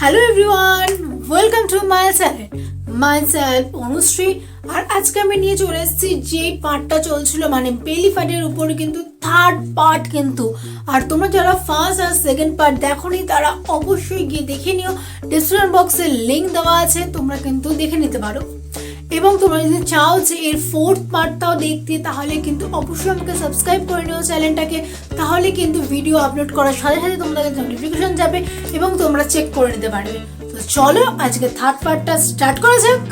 Hello everyone, welcome to my channel Anushree. আর আজকে আমি নিয়ে চলে এসেছি যে পার্টটা চলছিল, মানে বেলি ফ্যাটের উপরে কিন্তু থার্ড পার্ট কিন্তু। আর তোমরা যারা ফার্স্ট আর সেকেন্ড পার্ট দেখোনি তারা অবশ্যই গিয়ে দেখে নিও, ডিসক্রিপশন বক্সে লিঙ্ক দেওয়া আছে, তোমরা কিন্তু দেখে নিতে পারো। এবং তোমরা যদি চাও যে এর ফোর্থ পার্টটাও দেখতে, তাহলে কিন্তু অবশ্যই আমাকে সাবস্ক্রাইব করে নিও চ্যানেলটাকে, তাহলে কিন্তু ভিডিও আপলোড করার সাথে সাথে তোমাদের নোটিফিকেশন যাবে এবং তোমরা চেক করে নিতে পারবে। তো চলো আজকে থার্ড পার্টটা স্টার্ট করা যাক।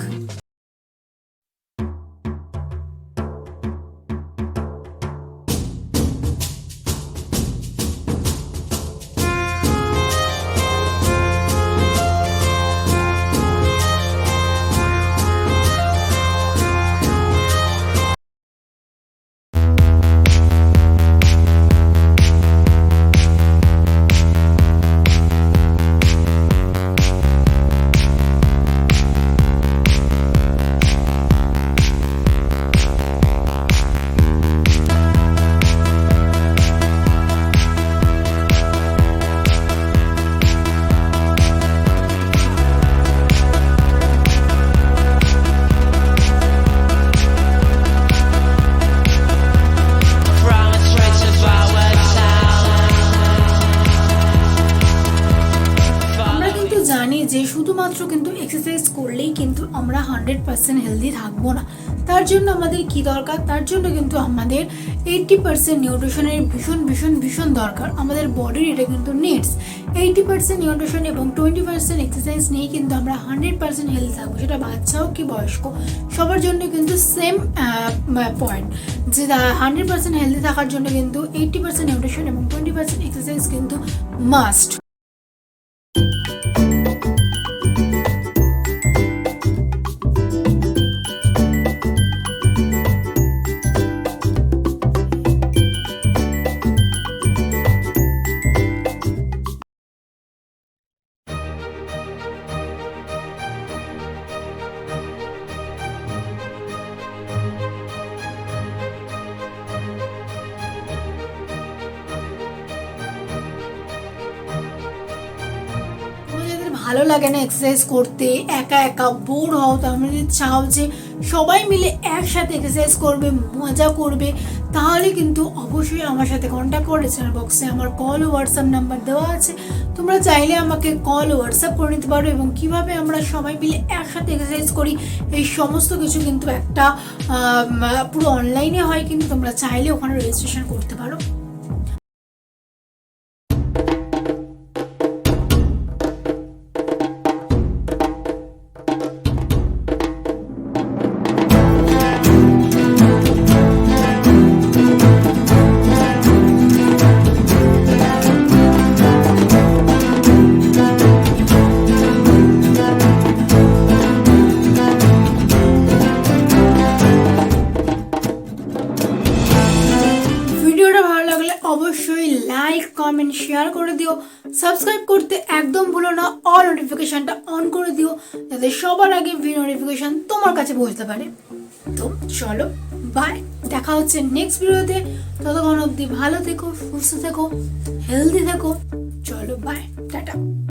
যে শুধুমাত্র কিন্তু এক্সারসাইজ করলেই কিন্তু আমরা 100% হেলদি থাকবো না। তার জন্য আমাদের কি দরকার? তার জন্য কিন্তু আমাদের 80% নিউট্রিশনের ভীষণ দরকার। আমাদের বডির এটা কিন্তু নিডস 80% নিউট্রিশন এবং 20% এক্সারসাইজ নিয়ে কিন্তু আমরা 100% হেলদি থাকবো। সেটা বাচ্চা হোক কি বয়স্ক, সবার জন্য কিন্তু সেম পয়েন্ট, যে 100% হেলদি থাকার জন্য কিন্তু 80% নিউট্রিশন এবং 20% এক্সারসাইজ কিন্তু মাস্ট। ভালো লাগে না এক্সারসাইজ করতে, একা একা বোর হও, তার মানে চাও যে সবাই মিলে একসাথে এক্সারসাইজ করবে, মজা করবে, তাহলে কিন্তু অবশ্যই আমার সাথে কন্ট্যাক্ট করে চ্যানেল বক্সে আমার কল ও হোয়াটসঅ্যাপ নাম্বার দেওয়া আছে। তোমরা চাইলে আমাকে কল ও হোয়াটসঅ্যাপ করে নিতে পারো এবং কীভাবে আমরা সবাই মিলে একসাথে এক্সারসাইজ করি এই সমস্ত কিছু কিন্তু একটা পুরো অনলাইনে হয়, কিন্তু তোমরা চাইলে ওখানে রেজিস্ট্রেশন করতে পারো। অবশ্যই লাইক, কমেন্ট, শেয়ার করে দিও। সাবস্ক্রাইব করতে একদম ভুলো না, অল নোটিফিকেশনটা অন করে দিও, যাতে সবার আগে ভিডিও নোটিফিকেশন তোমার কাছে পৌঁছতে পারে। তো চলো বাই, দেখা হচ্ছে নেক্সট ভিডিওতে। ততক্ষণ অবধি ভালো থেকো, সুস্থ থেকো, হেলদি থেকো। চলো বাই, টাটা।